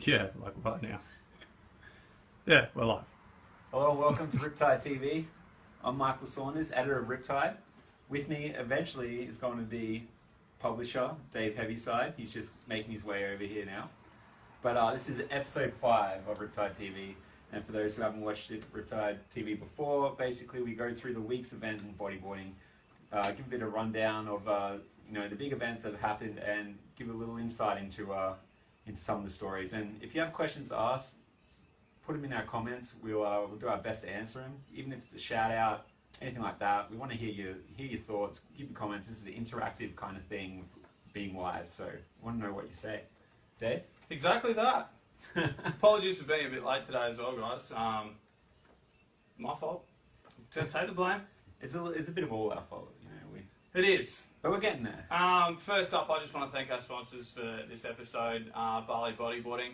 Yeah, like right now. Yeah, we're live. Hello, welcome to Riptide TV. I'm Michael Saunders, editor of Riptide. With me eventually is going to be publisher Dave Heavyside. He's just making his way over here now. But this is episode 5 of Riptide TV. And for those who haven't watched Riptide TV before, basically we go through the week's event in bodyboarding, give a bit of rundown of the big events that have happened, and give a little insight into some of the stories. And if you have questions to ask, put them in our comments. We'll do our best to answer them, even if it's a shout out, anything like that. We want to hear your thoughts, give your comments. This is the interactive kind of thing with being live, so we want to know what you say. Dave? Exactly that. Apologies for being a bit late today as well, guys. My fault. To take the blame. It's a bit of all our fault, It is. But we're getting there. First up, I just want to thank our sponsors for this episode, Bali Bodyboarding.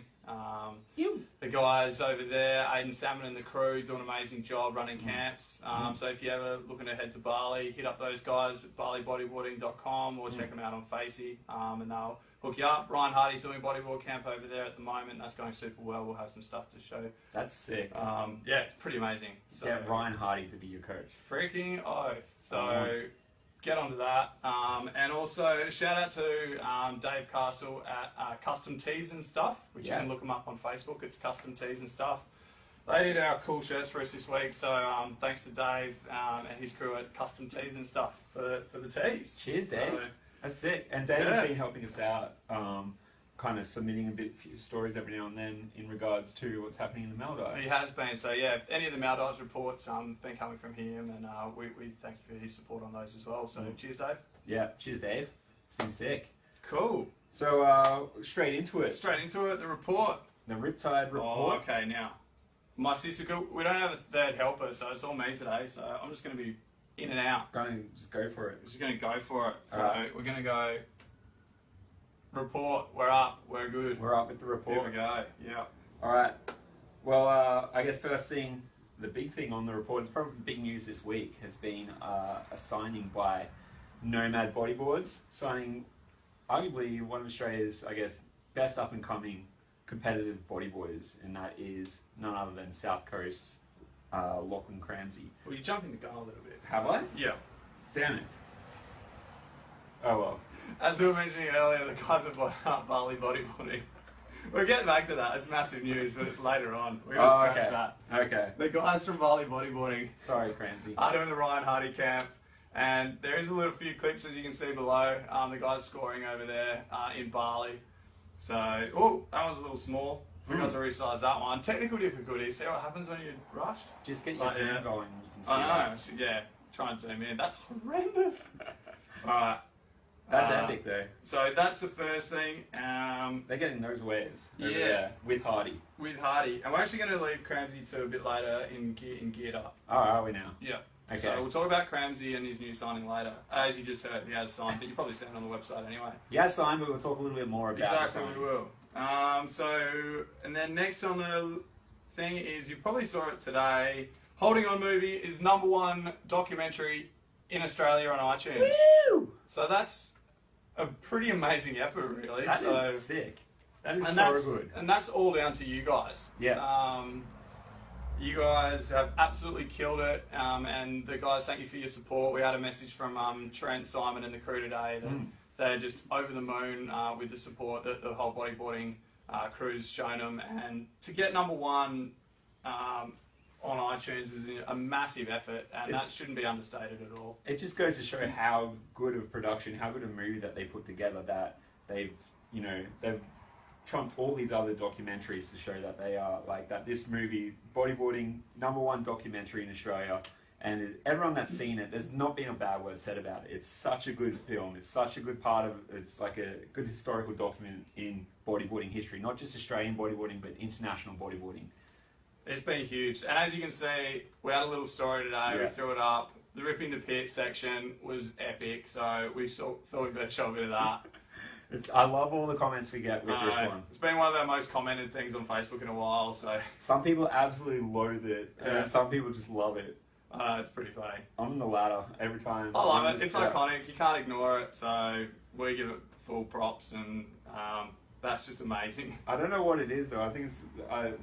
The guys over there, Aidan Salmon and the crew, do an amazing job running camps. So if you're ever looking to head to Bali, hit up those guys at balibodyboarding.com or check them out on Facey, and they'll hook you up. Ryan Hardy's doing bodyboard camp over there at the moment. That's going super well. We'll have some stuff to show. That's sick. Yeah, it's pretty amazing. So get Ryan Hardy to be your coach. Freaking oath. So get onto that. And also shout out to Dave Castle at Custom Tees and Stuff, which you can look them up on Facebook. It's Custom Tees and Stuff. They did our cool shirts for us this week, so thanks to Dave and his crew at Custom Tees and Stuff for the tees. Cheers, Dave. So, that's sick. And Dave has been helping us out, kind of submitting few stories every now and then in regards to what's happening in the Maldives. He has been. So yeah, if any of the Maldives reports been coming from him, and we thank you for his support on those as well. So cheers, Dave. Yeah, cheers, Dave. It's been sick. Cool. So straight into it. Straight into it. The report. The Riptide report. Oh, okay. Now, my sister, we don't have a third helper, so it's all me today. So I'm just going to be in and out. Going to just go for it. We're just going to go for it. So we're going to go. Report. We're up. We're good. We're up with the report. Here we go. Yeah. All right. Well, I guess first thing, the big thing on the report, probably big news this week, has been a signing by Nomad Bodyboards, signing arguably one of Australia's, I guess, best up and coming competitive bodyboarders, and that is none other than South Coast's Lachlan Cramsey. Well, you're jumping the gun a little bit. Have I? Yeah. Damn it. Oh well. As we were mentioning earlier, the guys at Bali Bodyboarding. We're getting back to that. It's massive news, but it's later on. We're going to scratch that. Okay. The guys from Bali Bodyboarding. Sorry, Cramsey. Are doing the Ryan Hardy camp. And there is a little few clips, as you can see below. The guys scoring over there in Bali. So, that one's a little small. Forgot to resize that one. Technical difficulty. See what happens when you're rushed? Just get your zoom going. You can see I know. Yeah. Try and zoom in. That's horrendous. All right. That's epic, though. So that's the first thing. They're getting those waves. Yeah. With Hardy. With Hardy. And we're actually going to leave Cramsey to a bit later in Geared Up. Oh, are we now? Yeah. Okay. So we'll talk about Cramsey and his new signing later. As you just heard, he has signed, but you've probably seen it on the website anyway. He has signed, but we'll talk a little bit more about Exactly, we will. And then next on the thing is, you probably saw it today, Holding On movie is #1 documentary in Australia on iTunes. Woo! So that's a pretty amazing effort, really. That is sick. That is good. And that's all down to you guys. Yeah. You guys have absolutely killed it, and the guys, thank you for your support. We had a message from Trent, Simon, and the crew today that they're just over the moon with the support that the whole bodyboarding crew's shown them, and to get #1 on iTunes is a massive effort, and that shouldn't be understated at all. It just goes to show how good of production, how good a movie that they put together, that they've trumped all these other documentaries to show that they are like that. This movie, bodyboarding, #1 documentary in Australia, and everyone that's seen it, there's not been a bad word said about it. It's such a good film. It's such a good part of. It's like a good historical document in bodyboarding history, not just Australian bodyboarding, but international bodyboarding. It's been huge, and as you can see, we had a little story today. We threw it up. The ripping the pit section was epic, so we thought we'd better show a bit of that. I love all the comments we get with this one. It's been one of the most commented things on Facebook in a while. So some people absolutely loathe it, and some people just love it. It's pretty funny. I'm in the latter every time. I love it. It's iconic. You can't ignore it. So we give it full props, and That's just amazing. I don't know what it is though. I think it's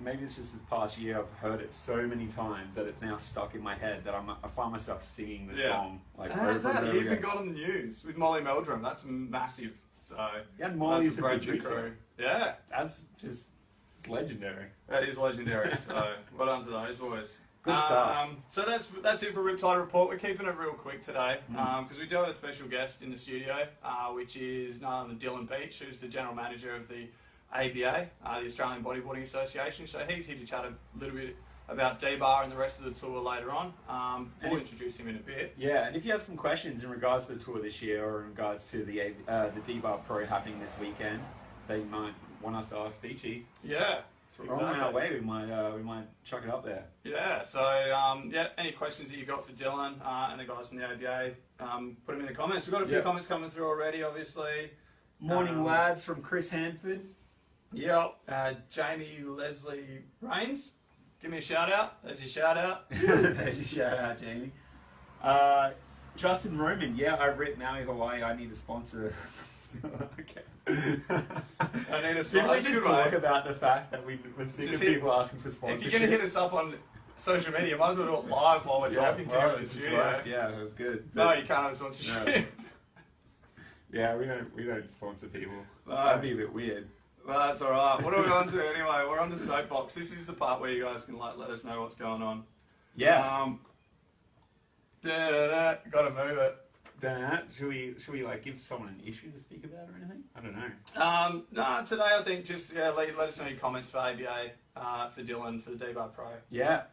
maybe it's just this past year I've heard it so many times that it's now stuck in my head that I find myself singing the song like How's over that? and over He even again. got on the news with Molly Meldrum. That's massive. So Yeah, Molly's a great producer. crew. Yeah, That's just it's legendary. that is legendary. So well done to those boys. Good stuff. So that's it for Riptide Report. We're keeping it real quick today because we do have a special guest in the studio, which is none other than Dylan Beach, who's the general manager of the ABA, the Australian Bodyboarding Association. So he's here to chat a little bit about D-Bar and the rest of the tour later on. We'll introduce him in a bit. Yeah, and if you have some questions in regards to the tour this year or in regards to the D-Bar Pro happening this weekend, that you might want us to ask Beachy. Yeah. Throw them our way, we might chuck it up there. Yeah, so any questions that you got for Dylan and the guys from the ABA, put them in the comments. We've got a few comments coming through already, obviously. Morning lads from Chris Hanford. Yep. Jamie Leslie Rains, give me a shout out. There's your shout out. There's your shout out, Jamie. Justin Roman, I rip Maui, Hawaii. I need a sponsor. Okay. I need a Didn't we sponsor. just talk about the fact that we're sick of people asking for If sponsorship? you're going to hit us up on social media, might as well do it live while we're talking to you in the studio. Yeah, it was good. No, you can't have a sponsorship. No. Yeah, we don't sponsor people. No. That'd be a bit weird. Well, that's all right. What are we on to anyway? We're on the soapbox. This is the part where you guys can let us know what's going on. Yeah. Got to move it. Should we like give someone an issue to speak about or anything? I don't know. No, today I think just let us know your comments for ABA, for Dylan, for the D-Bar Pro. Yeah.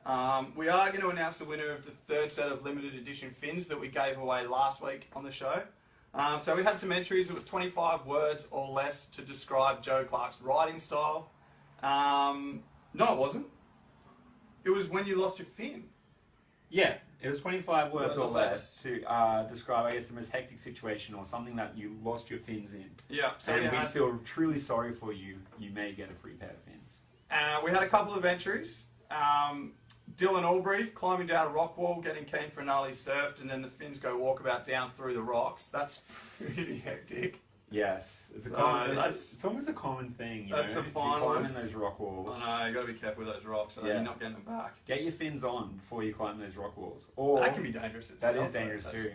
We are going to announce the winner of the third set of limited edition fins that we gave away last week on the show. So we had some entries. It was 25 words or less to describe Joe Clark's writing style. No, it wasn't. It was when you lost your fin. Yeah, it was 25 words or less to describe, I guess, the most hectic situation or something that you lost your fins in. Yeah. So and we feel truly sorry for you. You may get a free pair of fins. We had a couple of entries. Dylan Aubrey climbing down a rock wall, getting keen for an gnarly surf, and then the fins go walkabout down through the rocks. That's really hectic. Yes, it's a it's almost a common thing. You that's know, a if you're climbing finalist. those rock walls. I know, you got to be careful with those rocks, so that you're not getting them back. Get your fins on before you climb those rock walls. Or That can be dangerous itself. that is dangerous too.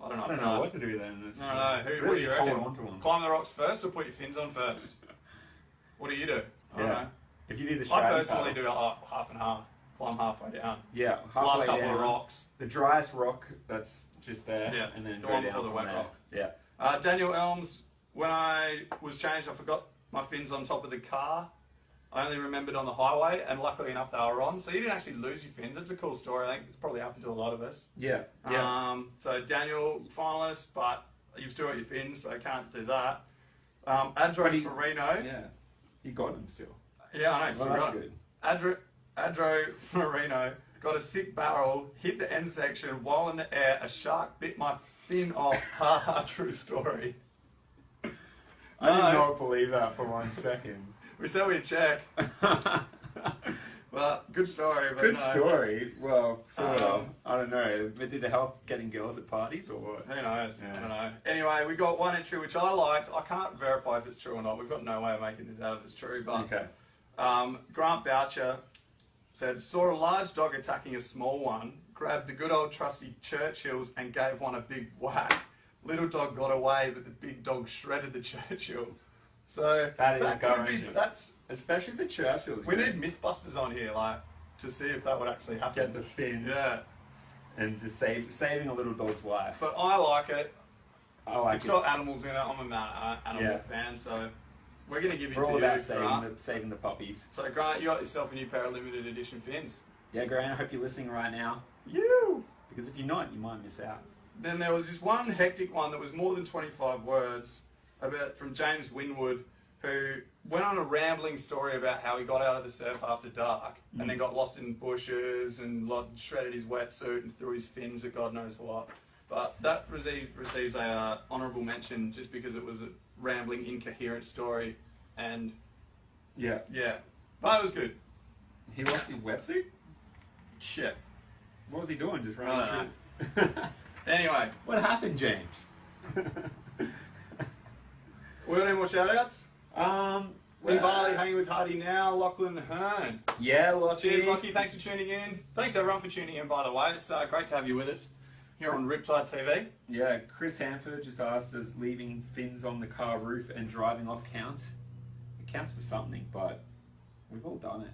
I don't know. I don't know what to do then. I don't know. Who really do you just reckon? hold on to them. Climb the rocks first or put your fins on first? What do you do? I don't know. If you do the I straddle personally paddle. do half and half. Climb halfway down. Yeah, Last halfway couple down. of rocks. The driest rock that's just there. Yeah, and then the go one down before the from wet there. rock. Yeah. Daniel Elms, when I was changed, I forgot my fins on top of the car. I only remembered on the highway, and luckily enough, they were on. So you didn't actually lose your fins. It's a cool story. I think it's probably happened to a lot of us. Yeah. So Daniel, finalist, but you've still got your fins, so you can't do that. Adro Farino. Yeah. You got him still. Yeah, I know. Still Well, that's got good. Adro Farino got a sick barrel, hit the end section while in the air. A shark bit my fin off. Ha, true story. I did not believe that for 1 second. We said we'd check. Well, good story. But Good no. story. Well, sort of. I don't know. But did it help getting girls at parties or what? Who knows? Yeah. I don't know. Anyway, we got one entry which I liked. I can't verify if it's true or not. We've got no way of making this out if it's true. But Okay. Grant Boucher said, saw a large dog attacking a small one, grabbed the good old trusty Churchills and gave one a big whack. Little dog got away, but the big dog shredded the Churchill. So That is could gut-wrenching. be, that's Especially the Churchills. we need Mythbusters on here, like, to see if that would actually happen. Get the fin. Yeah, And just saving a little dog's life. but I like it. I like It's it. got animals in it. I'm a animal Yeah. fan, so we're gonna give it We're to all you, about Grant. saving the puppies. So Grant, you got yourself a new pair of limited edition fins. Yeah, Grant, I hope you're listening right now. You. Because if you're not, you might miss out. Then there was this one hectic one that was more than 25 words from James Winwood, who went on a rambling story about how he got out of the surf after dark and then got lost in bushes and shredded his wetsuit and threw his fins at God knows what. But that receives a honourable mention just because it was a rambling, incoherent story, and Yeah. but it was good. He lost his wetsuit? Shit. What was he doing? Just I running don't through? Anyway, What happened, James? we got any more shout outs? In Bali, hanging with Hardy now, Lachlan Hearn. Yeah, Lockie. Cheers, Lockie. Thanks for tuning in. Thanks everyone for tuning in, by the way. It's great to have you with us here on Riptide TV. Yeah, Chris Hanford just asked us leaving fins on the car roof and driving off counts. It counts for something, but we've all done it.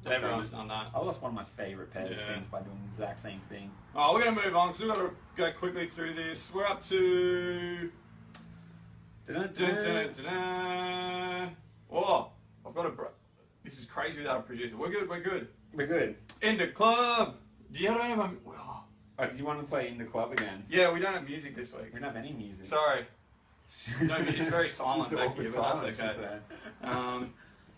Everyone's done that. I lost one of my favourite pairs of fins by doing the exact same thing. Oh, we're going to move on because we've got to go quickly through this. We're up to... Oh, I've got a... This is crazy without a producer. We're good, we're good. We're good. In the club! Do you have any... Oh, do you want to play in the club again? Yeah, we don't have music this week. We don't have any music. Sorry. No, it's very silent It's back here, but that's okay.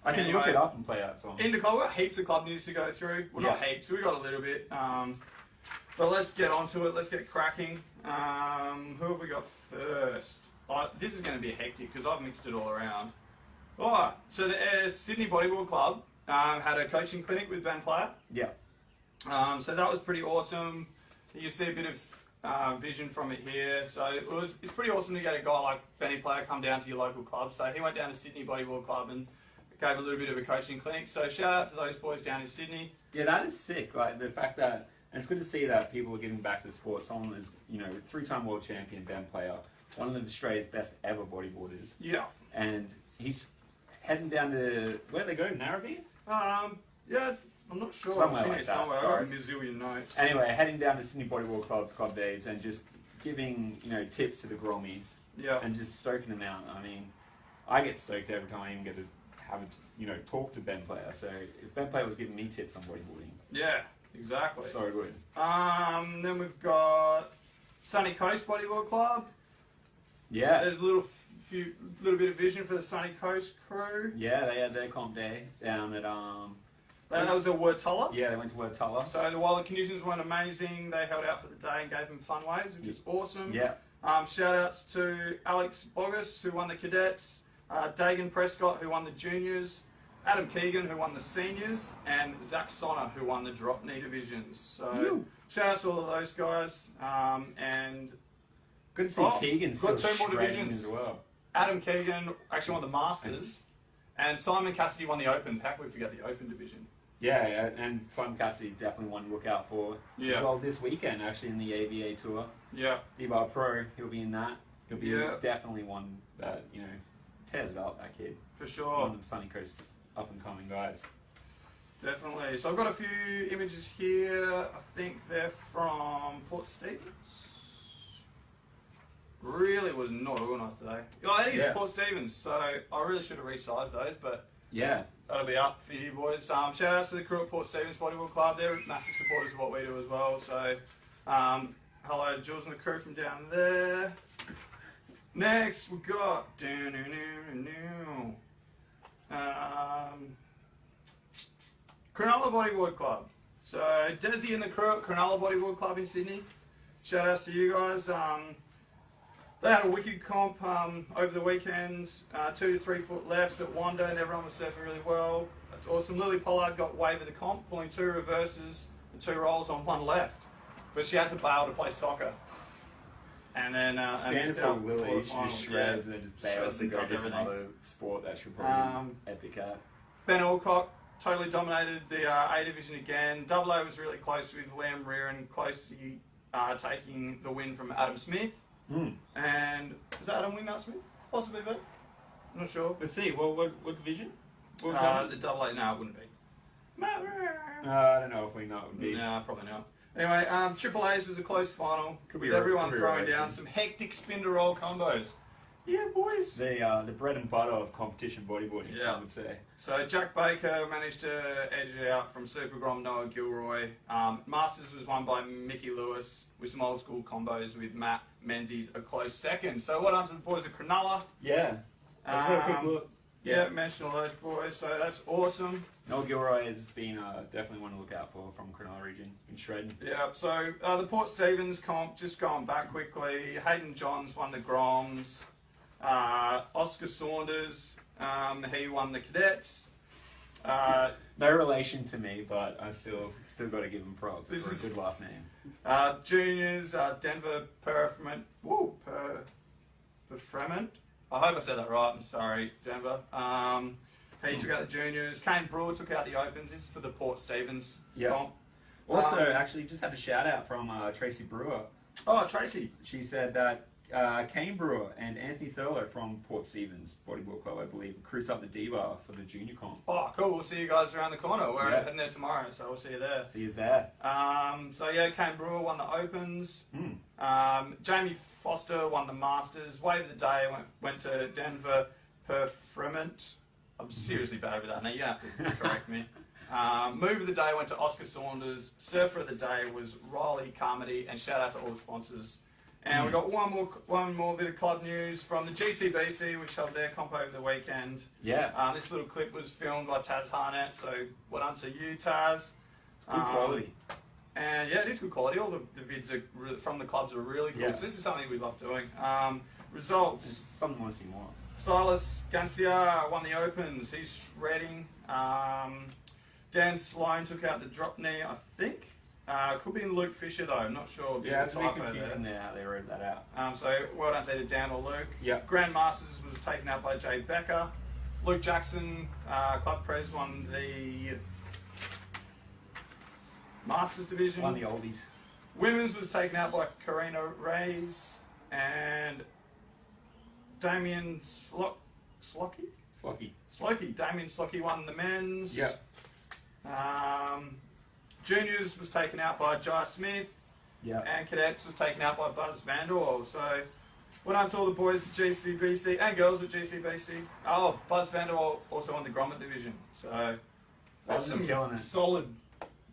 I can look it up and play that song. In the club, we've got heaps of club news to go through. Well, not heaps, we got a little bit. But let's get onto it, let's get cracking. Who have we got first? This is going to be hectic because I've mixed it all around. Alright, so the Sydney Bodywork Club had a coaching clinic with Ben Player. Yeah. So that was pretty awesome. You see a bit of vision from it here. So it's pretty awesome to get a guy like Benny Player come down to your local club. So he went down to Sydney Bodyboard Club and gave a little bit of a coaching clinic. So shout out to those boys down in Sydney. Yeah, that is sick. Like the fact that, and it's good to see that people are giving back to the sport. Someone is, you know, three-time world champion Ben Player, one of Australia's best ever bodyboarders. Yeah. And he's heading down to, where they go, Narrabeen? Yeah. I'm not sure. Somewhere like that. Somewhere. I've got a bazillion notes. Anyway, heading down to Sydney Bodywork Club's club days and just giving, you know, tips to the Grommies. Yeah. And just stoking them out. I mean, I get stoked every time I even get to have a, you know, talk to Ben Player. So if Ben Player was giving me tips on bodyboarding. Yeah, exactly. So good. Then we've got Sunny Coast Bodywork Club. Yeah. There's a little bit of vision for the Sunny Coast crew. Yeah, they had their comp day down at That was a Wurtulla. Yeah, they went to Wurtulla. So while the conditions weren't amazing, they held out for the day and gave them fun waves, which is awesome. Yeah. Shout outs to Alex Bogus, who won the cadets, Dagan Prescott, who won the juniors, Adam Keegan, who won the seniors, and Zach Sonner, who won the drop knee divisions. So shout outs to all of those guys. And good to see Keegan still got two more shredding divisions as well. Adam Keegan actually won the Masters, and Simon Cassidy won the Opens. How could we forget the Open division? Yeah, and Simon Cassidy's definitely one to look out for as well this weekend, actually, in the AVA Tour. Yeah. D-Bar Pro, he'll be in that. He'll be definitely one that, you know, tears it up, that kid. For sure. One of Sunny Coast's up-and-coming guys. Definitely. So I've got a few images here. I think they're from Port Stephens. Really was not organised today. Oh, I think it's Port Stephens, so I really should have resized those, but that'll be up for you boys. Shout outs to the crew at Port Stephens Bodywork Club. They're massive supporters of what we do as well. So hello to Jules and the crew from down there. Next we got Cronulla Bodyboard Club. So Desi and the crew at Cronulla Bodyboard Club in Sydney. Shout outs to you guys. They had a wicked comp over the weekend, 2 to 3 foot lefts at Wanda, and everyone was surfing really well. That's awesome. Lily Pollard got wave of the comp, pulling 2 reverses and 2 rolls on 1 left. But she had to bail to play soccer. And then Stand for Lily, she just shreds and then just bails to go to some other sport that she'll probably epic at. Ben Alcock totally dominated the A division again. Double A was really close with Liam Rearan closely taking the win from Adam Smith. And is that Adam Wingart Smith? Possibly, but I'm not sure. Let's see. What division? What was that? The double A. No, it wouldn't be. I don't know if we know it would be. No, probably not. Anyway, Triple A's was a close final with everyone throwing down some hectic spin to roll combos. Yeah, boys. The bread and butter of competition bodyboarding, some would say. So Jack Baker managed to edge it out from Super Grom Noah Gilroy. Masters was won by Mickey Lewis with some old school combos with Matt Menzies a close second. So what happens to the boys at Cronulla? Yeah. Let's have a quick look. Yeah, mention all those boys, so that's awesome. Noel Gilroy has been definitely one to look out for from Cronulla region. He's been shredding. Yeah, so the Port Stephens comp, just going back quickly, Hayden Johns won the Groms. Oscar Saunders, he won the cadets. No relation to me, but I still got to give him props for a good last name. Juniors, Denver Perfrement. I hope I said that right. I'm sorry, Denver. He took out the juniors. Kane Brewer took out the opens. This is for the Port Stevens comp. Also, actually, just had a shout out from Tracy Brewer. Oh, Tracy. She said that Kane Brewer and Anthony Thurlow from Port Stevens Bodyboard Club, I believe, cruised up the D-Bar for the junior comp. Oh, cool. We'll see you guys around the corner. We're heading there tomorrow, so we'll see you there. See you there. So, yeah, Kane Brewer won the opens. Jamie Foster won the Masters. Wave of the day went to Denver Perfrement. I'm seriously bad with that now. You have to correct me. Move of the day went to Oscar Saunders. Surfer of the day was Riley Carmody, and shout out to all the sponsors. And we've got one more bit of club news from the GCBC, which held their comp over the weekend. Yeah. This little clip was filmed by Taz Harnett, so well done to you, Taz. It's good quality. And yeah, it is good quality. All the vids from the clubs are really cool. So this is something we love doing. Results. It's something I want to see more. Silas Gancia won the opens. He's shredding. Dan Sloan took out the drop knee, I think. Could be in Luke Fisher though. I'm not sure. Yeah, it's a bit confusing there how they wrote that out. So well done to either Dan or Luke. Yeah. Grand Masters was taken out by Jay Becker. Luke Jackson, Club Prez, won the Masters division. Won the oldies. Women's was taken out by Karina Reyes and Damien Slocky. Damien Slocky won the men's. Yep. Juniors was taken out by Jai Smith. Yep. And cadets was taken out by Buzz Vanderwall. So, well done to all the boys at GCBC and girls at GCBC. Oh, Buzz Vanderwall also won the Grommet division. So, that's some solid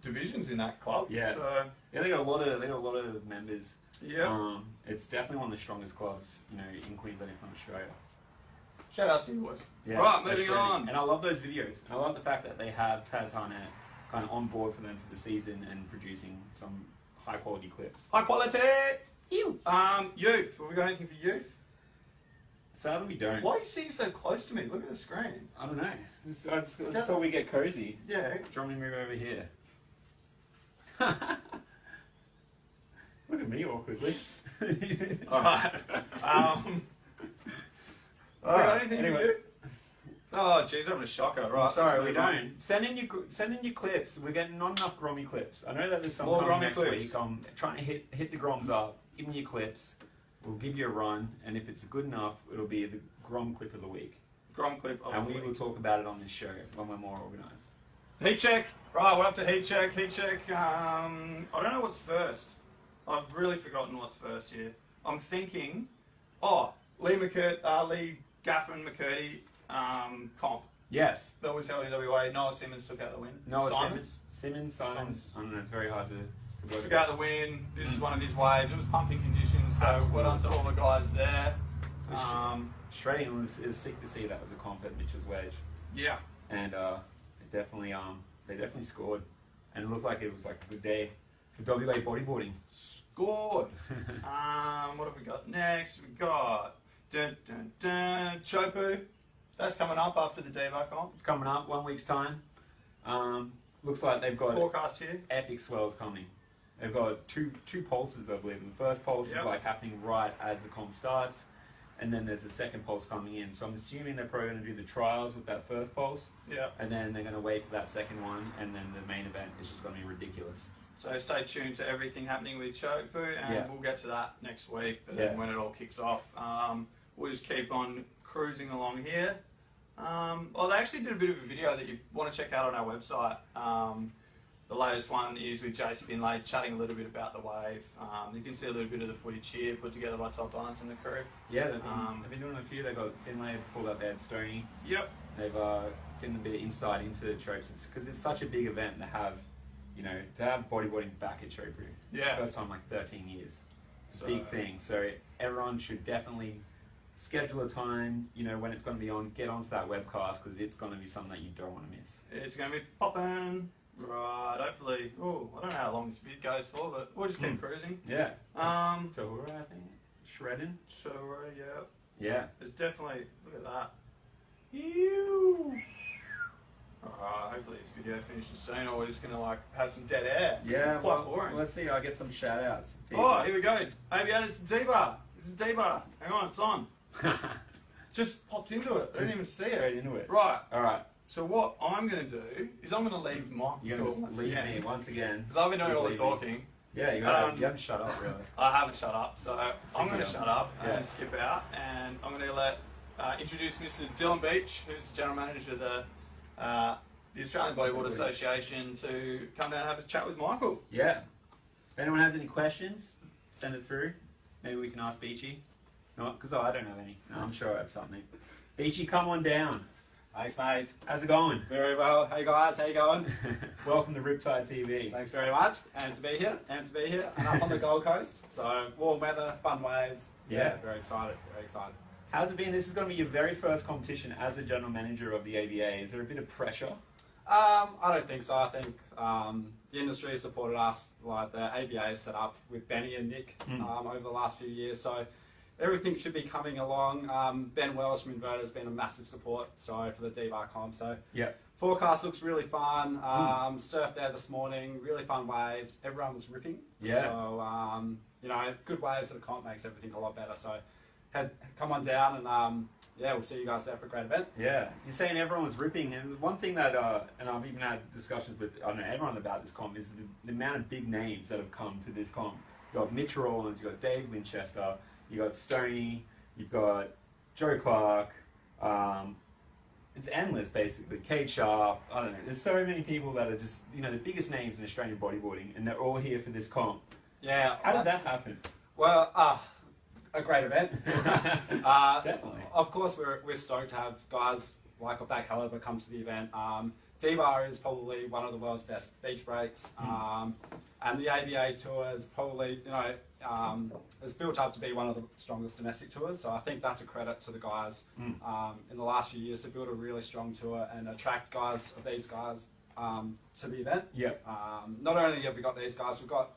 divisions in that club. Yeah. So, yeah, they got a lot of members. Yeah. It's definitely one of the strongest clubs, in Queensland and from Australia. Shout out to you boys. Yeah, right, moving on. And I love those videos. And I love the fact that they have Taz Harnett kind of on board for them for the season and producing some high quality clips. High quality! Youth. Have we got anything for youth? Sadly, we don't. Why are you sitting so close to me? Look at the screen. I don't know. I just thought we get cozy. Yeah. Do you want me to move over here? Look at me awkwardly. Alright. We got anything for you? Oh, jeez, I'm a shocker. Right. Sorry, we don't. Send in your clips. We're getting not enough Grommy clips. I know that there's some coming next week. I'm trying to hit the Groms up. Give me your clips. We'll give you a run, and if it's good enough, it'll be the Grom clip of the week. Grom clip of the week. And we will talk about it on this show when we're more organised. Heat check. Right, we're up to heat check. Heat check. I don't know what's first. I've really forgotten what's first here. I'm thinking, Lee Gaffin McCurdy comp. Yes. That was held in WA. Noah Simmons took out the win. Simons. I don't know, it's very hard to work Took out the win. This is one of his waves. It was pumping conditions, so well done to all the guys there. Shredding, it was sick to see that as a comp at Mitchell's Wedge. Yeah. And they definitely scored. And it looked like it was like a good day for WA bodyboarding. Scored. What have we got next? We got Chopu. That's coming up after the Devo comp. It's coming up 1 week's time. Looks like they've got forecast here. Epic swells coming. They've got two pulses, I believe. The first pulse is like happening right as the comp starts, and then there's a second pulse coming in. So I'm assuming they're probably going to do the trials with that first pulse. Yeah. And then they're going to wait for that second one, and then the main event is just going to be ridiculous. So stay tuned to everything happening with Chopu, and we'll get to that next week. But then when it all kicks off, we'll just keep on cruising along here. They actually did a bit of a video that you want to check out on our website. The latest one is with Jace Finlay chatting a little bit about the wave. You can see a little bit of the footage here put together by Top Balance and the crew. Yeah, they've been doing a few. They've got Finlay before that, they had Stoney. Yep. They've given a bit of insight into the tropes because it's such a big event to have, to have bodyboarding back at Chopu. Yeah. First time in like 13 years. It's a big thing. So everyone should definitely schedule a time, when it's going to be on, get onto that webcast because it's going to be something that you don't want to miss. It's going to be popping. Right, hopefully. Oh, I don't know how long this vid goes for, but we'll just keep cruising. Yeah. Tahura, I think. Shredding. Tahura, yeah. Yeah. It's definitely, look at that. Ew. Alright, hopefully this video finishes soon, or we're just going to have some dead air. Yeah, quite boring. Let's see, I'll get some shout outs. Oh, here we go. Hey, this is D-Bar. This is D-Bar. Hang on, it's on. Just popped into it. I didn't even see Straight it. into it. Right. All right. So what I'm going to do is I'm going to leave Mike You're talk going once to leave again. me once again. Because I've been doing Just all the leave me. talking. Yeah, you haven't shut up, really. I haven't shut up, so I'm going to it shut up Yeah. and skip out, and I'm going to let introduce Mr. Dylan Beach, who's the general manager of the Australian Bodyboard Association, to come down and have a chat with Michael. Yeah. If anyone has any questions, send it through. Maybe we can ask Beachy. No, because I don't have any. No, I'm sure I have something. Beachy, come on down. Thanks, mate. How's it going? Very well. Hey, guys. How you going? Welcome to Riptide TV. Thanks very much. And to be here. And up on the Gold Coast. So, warm weather, fun waves. Yeah. Very excited. Very excited. How's it been? This is going to be your very first competition as a general manager of the ABA. Is there a bit of pressure? I don't think so. I think the industry has supported us. Like the ABA is set up with Benny and Nick over the last few years. So, everything should be coming along. Ben Wells from Inverter has been a massive support. So for the D-Bar comp. So Yeah. forecast looks really fun. Surfed there this morning. Really fun waves. Everyone was ripping. Yeah. So you know, good waves at the comp makes everything a lot better. So come on down and yeah, we'll see you guys there for a great event. Yeah, you're saying everyone was ripping, and one thing that, and I've even had discussions with, I don't know, everyone about this comp, is the amount of big names that have come to this comp. You've got Mitch Rawlins, you've got Dave Winchester, you've got Stoney, you've got Joe Clark, it's endless basically, Kate Sharp, I don't know, there's so many people that are just, you know, the biggest names in Australian bodyboarding, and they're all here for this comp. Yeah. How did that happen? Well, a great event. Definitely. Of course, we're stoked to have guys like of that caliber come to the event. D-Bar is probably one of the world's best beach breaks, and the ABA tour is probably, you know, is built up to be one of the strongest domestic tours. So I think that's a credit to the guys in the last few years to build a really strong tour and attract guys of these guys to the event. Yeah. Not only have we got these guys, we've got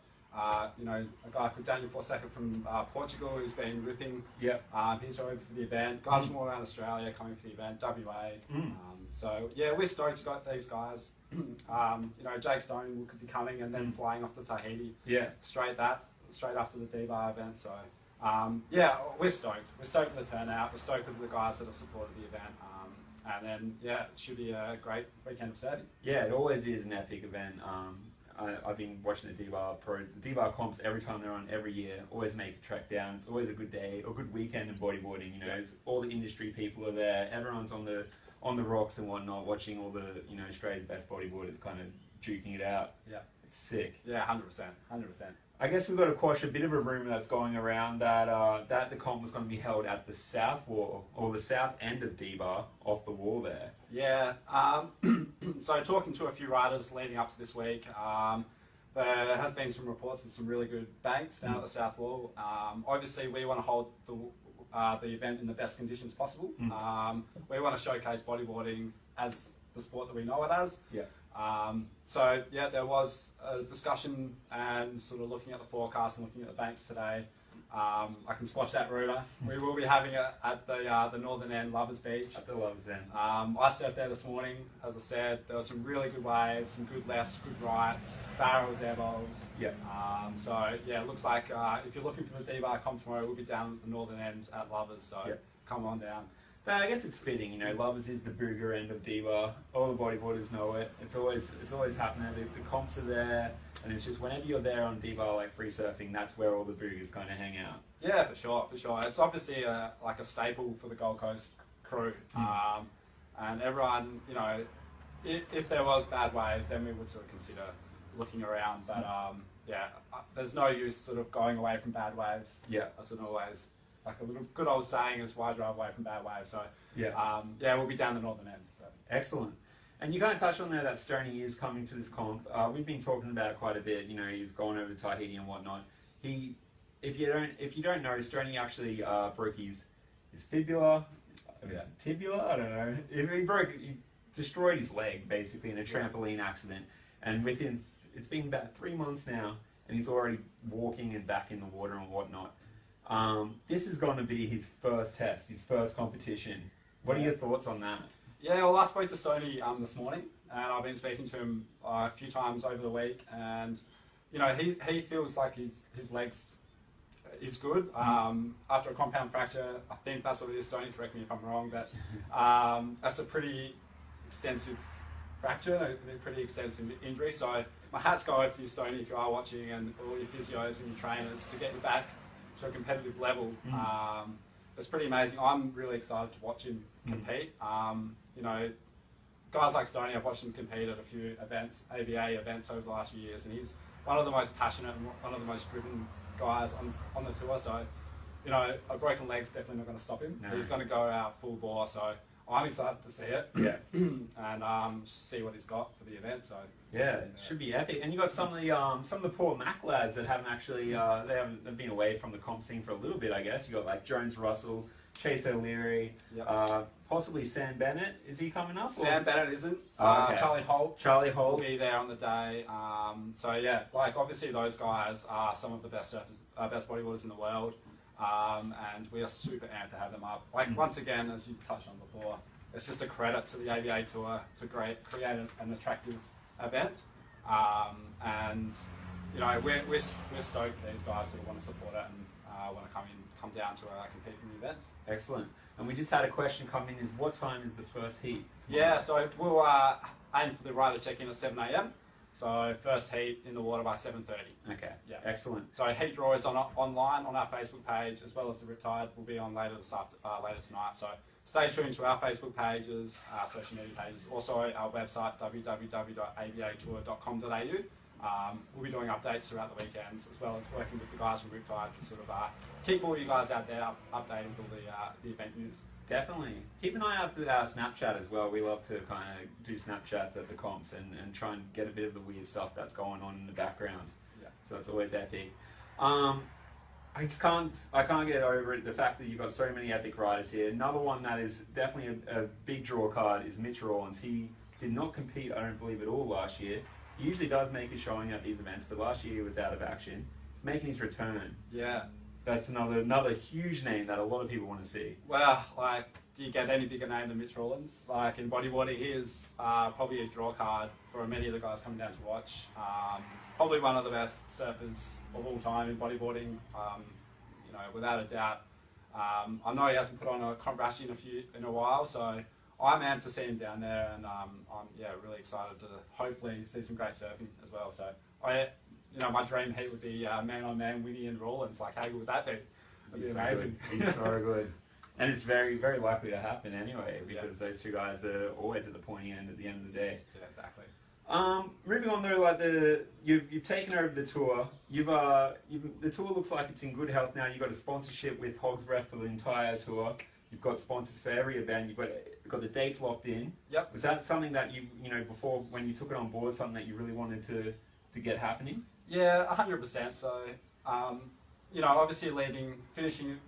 you know, a guy called Daniel Forsaker from Portugal who's been ripping. Yeah. He's over for the event. Guys from all around Australia coming for the event, WA. So yeah, we're stoked to got these guys. You know, Jake Stone could be coming and then flying off to Tahiti. Yeah. Straight after the D-Bar event. So yeah, we're stoked. We're stoked with the turnout. We're stoked with the guys that have supported the event. And then yeah, it should be a great weekend of surfing. Yeah, it always is an epic event. I've been watching the D-Bar comps every time they're on every year. Always make a trek down. It's always a good day, a good weekend in bodyboarding. You know, all the industry people are there. Everyone's on the rocks and whatnot, watching all the, you know, Australia's best bodyboarders kind of duking it out. Yeah, it's sick. Yeah, 100%. I guess we've got to quash a bit of a rumour that's going around that that the comp was going to be held at the south wall, or the south end of D-Bar, off the wall there. Yeah, so talking to a few riders leading up to this week, there has been some reports of some really good banks down at the south wall. Obviously, we want to hold the event in the best conditions possible. We want to showcase bodyboarding as the sport that we know it as. Yeah. So yeah, there was a discussion and sort of looking at the forecast and looking at the banks today. I can squash that rumour. We will be having it at the northern end, Lovers Beach. At the Lovers End. I surfed there this morning. As I said, there were some really good waves, some good lefts, good rights, barrels, air bowls. Yeah. So yeah, it looks like if you're looking for the D-Bar comp tomorrow, we'll be down at the northern end at Lovers. So come on down. But I guess it's fitting, you know, Lovers is the booger end of D-Bar. All the bodyboarders know it. It's always happening. The comps are there, and it's just whenever you're there on D-Bar, like free surfing, that's where all the boogers kind of hang out. Yeah, for sure. It's obviously like a staple for the Gold Coast crew. And everyone, you know, if there was bad waves, then we would sort of consider looking around. But yeah, there's no use sort of going away from bad waves. Yeah. That's sort of always, like a little good old saying is, why drive away from bad waves? So yeah, yeah, we'll be down the northern end. So excellent. And you kind of touched on there that Stoney is coming to this comp. We've been talking about it quite a bit. You know, he's gone over to Tahiti and whatnot. If you don't know, Stoney actually broke his fibula, tibula. I don't know. He destroyed his leg basically in a trampoline accident. And it's been about 3 months now, and he's already walking and back in the water and whatnot. This is going to be his first test, his first competition. What are your thoughts on that? Yeah, well, I spoke to Stoney this morning, and I've been speaking to him a few times over the week, and you know, he feels like his legs, is good. After a compound fracture, I think that's what it is. Don't correct me if I'm wrong, but that's a pretty extensive fracture, a pretty extensive injury. So my hats go off to you, Stoney, if you are watching, and all your physios and your trainers to get you back to a competitive level. It's pretty amazing. I'm really excited to watch him compete. You know, guys like Stoney, I've watched him compete at a few events, ABA events over the last few years, and he's one of the most passionate and one of the most driven guys on the tour. So, you know, a broken leg's definitely not going to stop him. No. He's going to go out full bore. So I'm excited to see it. Yeah. And see what he's got for the event. So yeah, it should be epic. And you got some of the poor Mac lads that haven't actually they've been away from the comp scene for a little bit, I guess. You got like Jones Russell, Chase O'Leary, possibly Sam Bennett. Is he coming up? Sam Bennett isn't. Okay. Charlie Holt will be there on the day. So yeah, like obviously those guys are some of the best surfers, best bodyboarders in the world. And we are super amped to have them up. Like once again, as you touched on before, it's just a credit to the ABA Tour to create an attractive event. And you know, we're stoked for these guys who want to support it and want to come down to compete in the events. Excellent. And we just had a question come in: is what time is the first heat tomorrow? Yeah, so we'll aim for the rider check-in at 7 a.m. So first heat in the water by 7:30. Okay. Yeah. Excellent. So heat draw is online on our Facebook page, as well as the Riptide will be on later tonight. So stay tuned to our Facebook pages, our social media pages, also our website www.abatour.com.au. We'll be doing updates throughout the weekends, as well as working with the guys from Riptide to sort of keep all you guys out there updated with all the event news. Definitely. Keep an eye out for our Snapchat as well. We love to kind of do Snapchats at the comps and try and get a bit of the weird stuff that's going on in the background. Yeah. So it's always epic. I can't get over it, the fact that you've got so many epic riders here. Another one that is definitely a big draw card is Mitch Rawlins. He did not compete, I don't believe, at all last year. He usually does make a showing at these events, but last year he was out of action. He's making his return. Yeah. That's another huge name that a lot of people want to see. Well, like, do you get any bigger name than Mitch Rawlins? Like, in bodyboarding, he is probably a draw card for many of the guys coming down to watch. Probably one of the best surfers of all time in bodyboarding, you know, without a doubt. I know he hasn't put on a comp rash in a while, so I'm amped to see him down there, and I'm really excited to hopefully see some great surfing as well. So you know, my dream heat would be man-on-man, Winnie and Rawlins. Like, how good would that be? That'd be amazing. He's so good. And it's very, very likely to happen anyway, because those two guys are always at the pointy end at the end of the day. Yeah, exactly. Moving on though, like you've taken over the tour. The tour looks like it's in good health now. You've got a sponsorship with Hog's Breath for the entire tour. You've got sponsors for every event. You've got the dates locked in. Yep. Was that something that you know, before when you took it on board, something that you really wanted to get happening? Yeah, 100%. So, you know, obviously finishing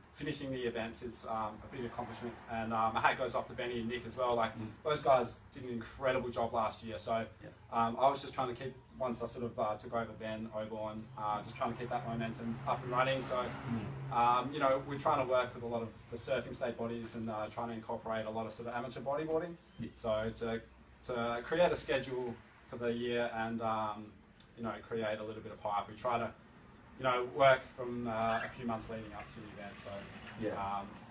the events is a big accomplishment, and my hat goes off to Benny and Nick as well. Like, those guys did an incredible job last year. So, I was just trying to keep, once I sort of took over Ben Oborn, just trying to keep that momentum up and running. So, you know, we're trying to work with a lot of the surfing state bodies and trying to incorporate a lot of sort of amateur bodyboarding. So to create a schedule for the year and you know, create a little bit of hype. We try to, you know, work from a few months leading up to the event. So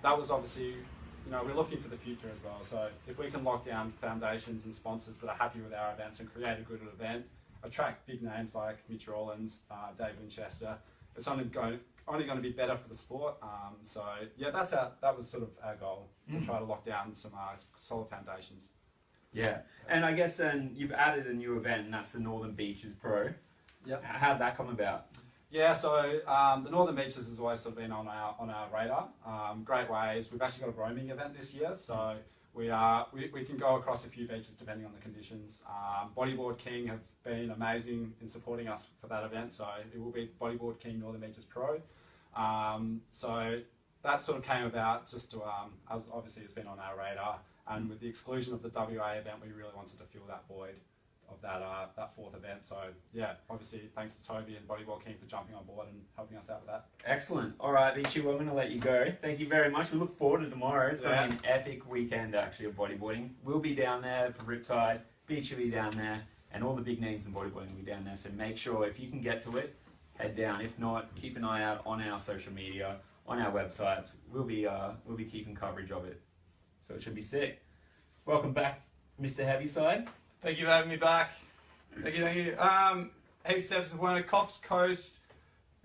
that was obviously, you know, we're looking for the future as well. So if we can lock down foundations and sponsors that are happy with our events and create a good event, attract big names like Mitch Rawlins, Dave Winchester, it's only going to be better for the sport. So yeah, that was sort of our goal, to try to lock down some solid foundations. Yeah, and I guess then you've added a new event, and that's the Northern Beaches Pro. Yep. How did that come about? Yeah, so the Northern Beaches has always sort of been on our radar. Great waves. We've actually got a roaming event this year, so we can go across a few beaches depending on the conditions. Bodyboard King have been amazing in supporting us for that event, so it will be Bodyboard King Northern Beaches Pro. So that sort of came about just to obviously it's been on our radar. And with the exclusion of the WA event, we really wanted to fill that void of that fourth event. So yeah, obviously thanks to Toby and Bodywork King for jumping on board and helping us out with that. Excellent. All right, Ichi, well, I'm going to let you go. Thank you very much. We look forward to tomorrow. It's going to be an epic weekend actually of bodyboarding. We'll be down there for Riptide, Beach will be down there, and all the big names in bodyboarding will be down there. So make sure if you can get to it, head down. If not, keep an eye out on our social media, on our websites. We'll be keeping coverage of it, so it should be sick. Welcome back, Mr. Heavyside. Thank you for having me back. Thank you. Heath Steps of Werner, Coffs Coast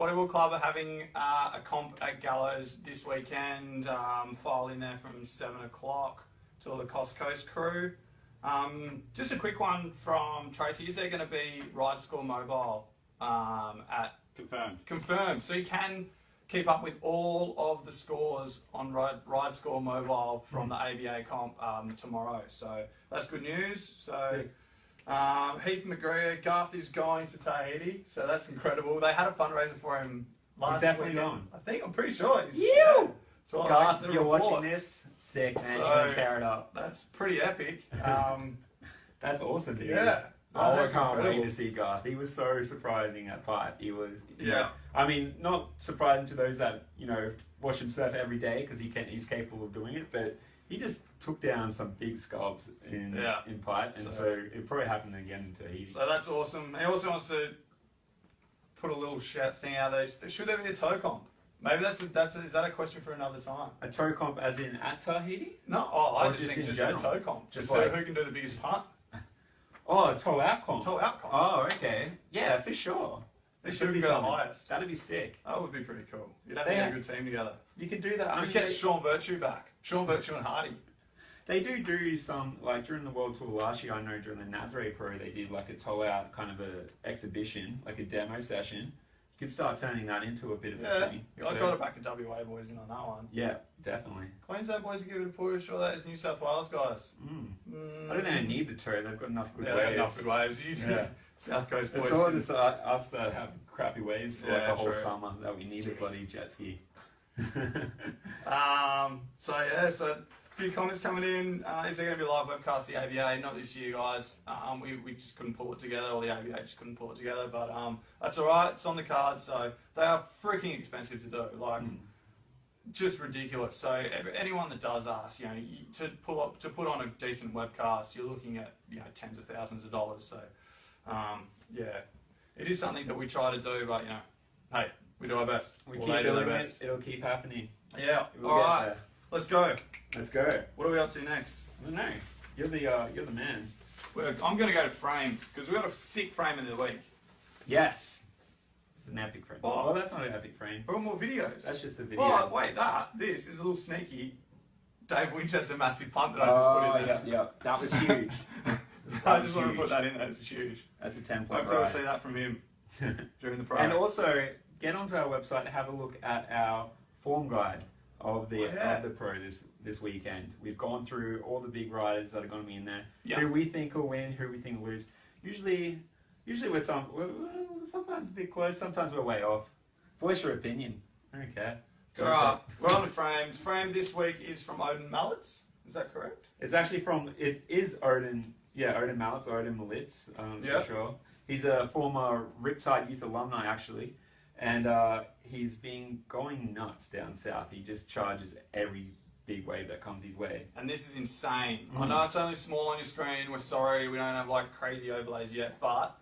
Bodywork Club are having a comp at Gallows this weekend. File in there from 7 o'clock to all the Coffs Coast crew. Just a quick one from Tracy. Is there going to be Ride Score Mobile at... Confirmed. So you can keep up with all of the scores on Ride Score Mobile from the ABA comp tomorrow. So that's good news. So Heath McGregor, Garth is going to Tahiti, so that's incredible. They had a fundraiser for him last definitely weekend. going. I'm pretty sure. So Garth, if you're watching this, sick, man. You're going to tear it up. That's pretty epic. That's awesome, dude. Yeah. I can't wait to see Garth. He was so surprising at Pipe. He was, you know, I mean, not surprising to those that, you know, watch him surf every day because he's capable of doing it, but he just took down some big sculpts in Pipe, and so it probably happened again in Tahiti. So that's awesome. He also wants to put a little shout thing out there. Should there be a tow comp? Maybe is that a question for another time? A tow comp as in at Tahiti? No, I just think just a tow comp. Just so who can do the biggest hunt. Oh, a tow out comp. Tow out comp. Oh, okay. Yeah, for sure. They should be the highest. That'd be sick. That would be pretty cool. You'd have to get a good team together. You could do that. Just get Sean Virtue back. Sean Virtue and Hardy. They do some, like during the World Tour last year, I know during the Nazare Pro, they did like a tow out kind of a exhibition, like a demo session. You could start turning that into a bit of a thing. I got to back the WA boys in on that one. Yeah, definitely. Queensland boys are giving it a push, or that is New South Wales guys. I don't think they need the tow, they've got enough good waves. They've got enough good waves. South Coast boys. It's all just us that have crappy waves for like a whole summer that we need a bloody jet ski. So a few comments coming in. Is there going to be a live webcast of the ABA? Not this year, guys. We just couldn't pull it together, or the ABA just couldn't pull it together. But that's all right. It's on the card. So they are freaking expensive to do. Like just ridiculous. So anyone that does ask, you know, to put on a decent webcast, you're looking at tens of thousands of dollars. So it is something that we try to do. But hey, we do our best. We keep doing it. It'll keep happening. Yeah. We'll all right. there. Let's go. Let's go. What are we up to next? I don't know. You're the man. I'm going to go to frame because we've got a sick frame of the week. Yes. It's an epic frame. Oh. Well, that's not an epic frame. We've got more videos. That's just a video. Oh, wait, this is a little sneaky Dave Winchester massive punt that I just put in there. Yeah. That was huge. I just want to put that in there. It's huge. That's a template. Hopefully we'll see that from him during the program. And also, get onto our website and have a look at our form guide of the pro this weekend. We've gone through all the big riders that are going to be in there. Yeah. Who we think will win, who we think will lose. Usually we're sometimes a bit close, sometimes we're way off. Voice your opinion. I don't care. So we're on the frames. Frame this week is from Odin Mallets. Is that correct? It's actually it is Odin. Yeah, Odin Mallets or Odin Mallets, for sure. He's a former Riptide youth alumni, actually. And he's been going nuts down south. He just charges every big wave that comes his way. And this is insane. I know it's only small on your screen. We're sorry we don't have like crazy overlays yet, but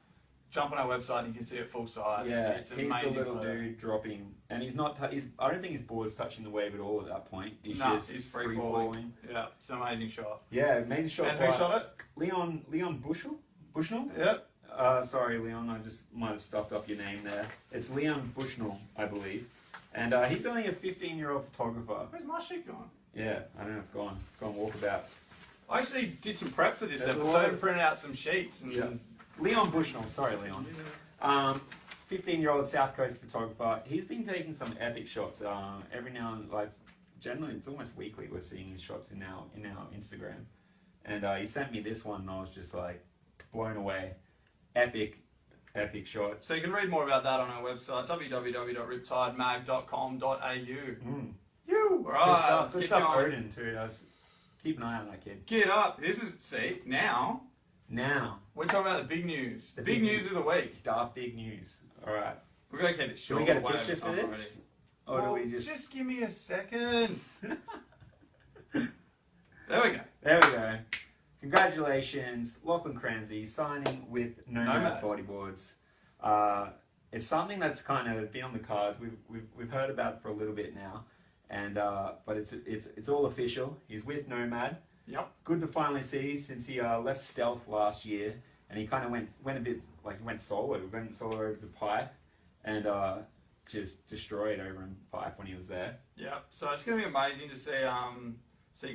jump on our website and you can see it full size. Yeah, it's amazing. He's the little dude dropping, and he's not. I don't think his board's touching the wave at all at that point. He's free falling. Yeah, it's an amazing shot. Yeah, amazing shot. And who shot it? Leon Bushnell. Yep. Sorry, Leon, I just might have stuffed up your name there. It's Leon Bushnell, I believe. And he's only a 15-year-old photographer. Where's my sheet gone? Yeah, I don't know, it's gone. It's gone walkabouts. I actually did some prep for this episode and printed out some sheets. And Leon Bushnell, sorry, Leon. 15-year-old South Coast photographer. He's been taking some epic shots every now and like generally it's almost weekly we're seeing his shots in our Instagram. And he sent me this one and I was just like blown away. Epic shot. So you can read more about that on our website, www.riptidemag.com.au. Right, good stuff Odin too. Keep an eye on that kid. Get up. Now. We're talking about the big news. The big news of the week. Dark big news. Alright. We're going to keep it short. Do we get a picture for this? Or do we just give me a second. There we go. Congratulations, Lachlan Cramsey signing with Nomad Bodyboards. it's something that's kind of been on the cards. We've heard about it for a little bit now, and but it's all official. He's with Nomad. Yep. Good to finally see since he left Stealth last year, and he kind of went a bit like he went solo. He went solo over to Pipe, and just destroyed over in Pipe when he was there. Yeah. So it's going to be amazing to see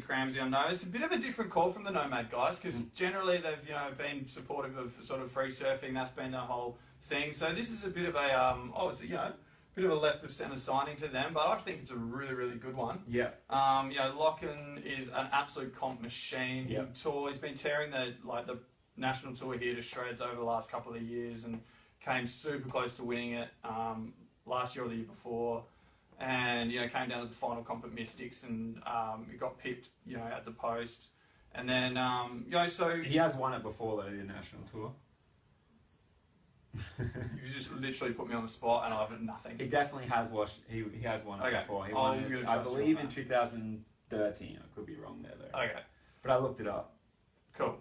Cramsey on Nomad. It's a bit of a different call from the Nomad guys because generally they've been supportive of sort of free surfing. That's been their whole thing. So this is a bit of a bit of a left of centre signing for them, but I think it's a really, really good one. Yeah. Lachlan is an absolute comp machine. Yep. He's been tearing the national tour here to shreds over the last couple of years and came super close to winning it last year or the year before. And came down to the final comp at Mystics and he got pipped at the post. And then so he has won it before though, the national tour. You just literally put me on the spot and I've nothing. He definitely has watched. He has won it before. He won it, I believe, in 2013. I could be wrong there though. Okay. But I looked it up. Cool.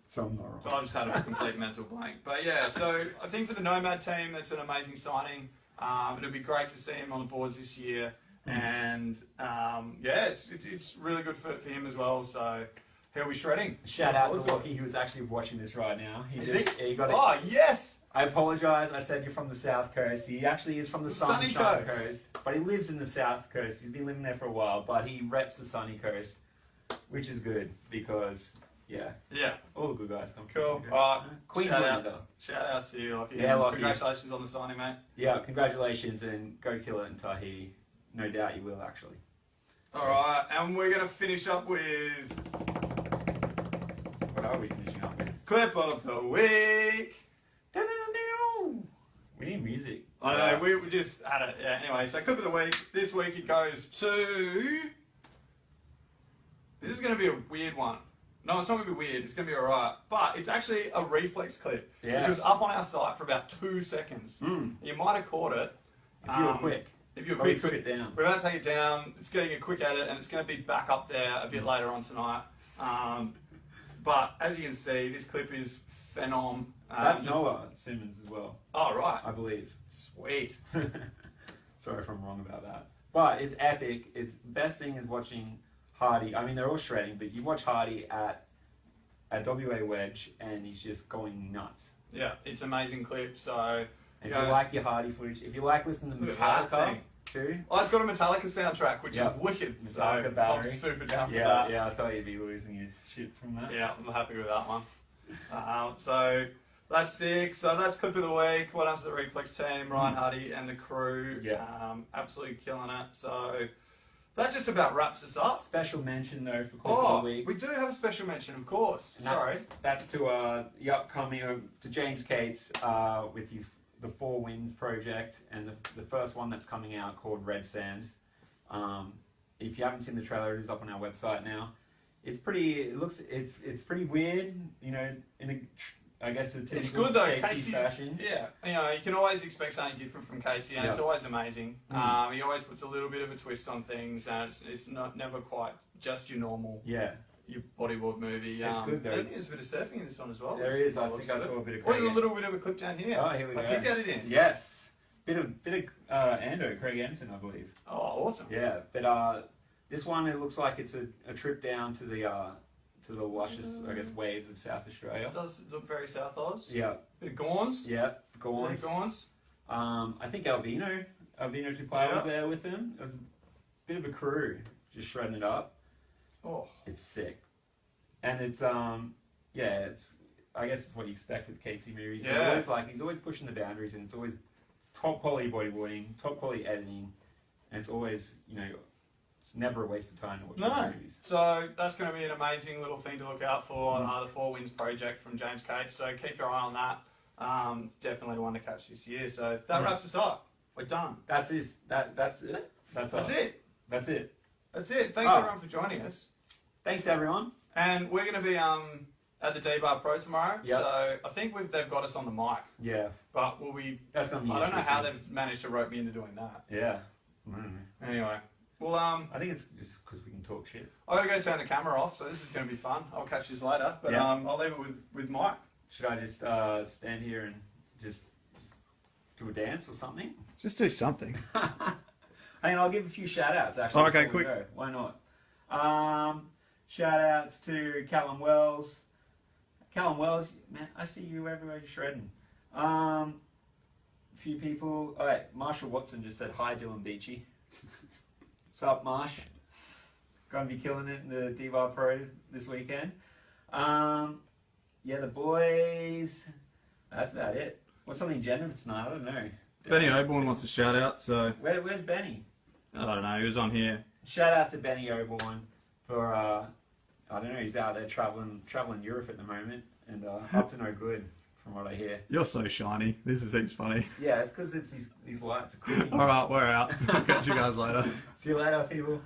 So I'm not wrong. So I just had a complete mental blank. But yeah, so I think for the Nomad team, that's an amazing signing. It'll be great to see him on the boards this year, and it's really good for him as well. So he'll be shredding. Shout out to Lockie, who is actually watching this right now. He got it. Oh yes. I apologise. I said you're from the South Coast. He actually is from the Sunny Coast, but he lives in the South Coast. He's been living there for a while, but he reps the Sunny Coast, which is good because all the good guys come from the Sunny Coast. Queenslander. Shout outs to you, Lockie. Yeah, Lockie. Congratulations on the signing, mate. Yeah, congratulations and go kill it in Tahiti. No doubt you will, actually. All right, and we're going to finish up with... What are we finishing up with? Clip of the week. We need music. I know, we just had it. Yeah, anyway, so clip of the week. This week it goes to... This is going to be a weird one. No, it's not going to be weird. It's going to be alright. But it's actually a reflex clip, which was up on our site for about 2 seconds. You might have caught it. If you were quick. If you were quick, took it down. We're about to take it down. It's getting a quick edit, and it's going to be back up there a bit later on tonight. But as you can see, this clip is phenom. That's Noah Simmons as well. Oh, right. I believe. Sweet. Sorry if I'm wrong about that. But it's epic. It's best thing is watching Hardy. I mean, they're all shredding, but you watch Hardy at WA Wedge, and he's just going nuts. Yeah, it's an amazing clip. So if you like your Hardy footage, if you like listening to Metallica too. Oh, it's got a Metallica soundtrack, which is wicked. Metallica so battery. I'm super down for that. Yeah, I thought you'd be losing your shit from that. Yeah, I'm happy with that one. So that's sick. So that's clip of the week. Well done to the Reflex team, Ryan Hardy and the crew. Yeah. Absolutely killing it. So that just about wraps us up. Special mention though for clip of the week. We do have a special mention, of course. That's to the upcoming to James Cates with the Four Winds project and the first one that's coming out called Red Sands. If you haven't seen the trailer, it is up on our website now. It's pretty pretty weird, in I guess a typical it's good though, Casey fashion. Yeah, you can always expect something different from Casey, and it's always amazing. He always puts a little bit of a twist on things, and it's never quite just your normal your bodyboard movie. It's good though. I think there's a bit of surfing in this one as well. There is. I think I saw a bit of. There's a little bit of a clip down here. Oh, here we go. I did get it in. Yes, bit of Ando, Craig Anderson, I believe. Oh, awesome. Yeah, but this one it looks like it's a trip down to the luscious, I guess, waves of South Australia. It does look very South Oz. Yeah. Bit of Gawns. Yeah, Gawns. I think Albino Tupai was there with them. It was a bit of a crew, just shredding it up. Oh. It's sick. And it's I guess it's what you expect with Casey movies. Yeah. He's always pushing the boundaries, and it's always top quality bodyboarding, top quality editing, and it's always, it's never a waste of time to watch the movies. So that's going to be an amazing little thing to look out for, the Four Winds project from James Cates. So keep your eye on that. Definitely one to catch this year. So that wraps us up. We're done. That's it. That's it. That's it. That's it. That's it. Thanks everyone for joining us. Thanks everyone. And we're going to be at the D-Bar Pro tomorrow. Yep. So I think they've got us on the mic. Yeah. But That's going to be I don't know how they've managed to rope me into doing that. Yeah. Anyway. Well, I think it's just because we can talk shit. I got to go turn the camera off, so this is going to be fun. I'll catch this later. But I'll leave it with Mike. Should I just stand here and just Do a dance or something? Just do something. I mean, I'll give a few shout outs actually. Oh, okay, before we quick. go. Why not? Shout outs to Callum Wells. Callum Wells, man, I see you everywhere shredding. A few people. All right, Marshall Watson just said, hi, Dylan Beachy. What's up, Marsh? Going to be killing it in the D-Bar Pro this weekend. Yeah, the boys. That's about it. What's on the agenda for tonight? I don't know. Benny Oborn wants a shout out, so Where's Benny? I don't know. He was on here. Shout out to Benny Oborn for I don't know. He's out there traveling Europe at the moment, and up to no good from what I hear. You're so shiny. This is heaps funny. Yeah, it's because it's these lights are cooking. All right, we're out. I'll catch you guys later. See you later, people.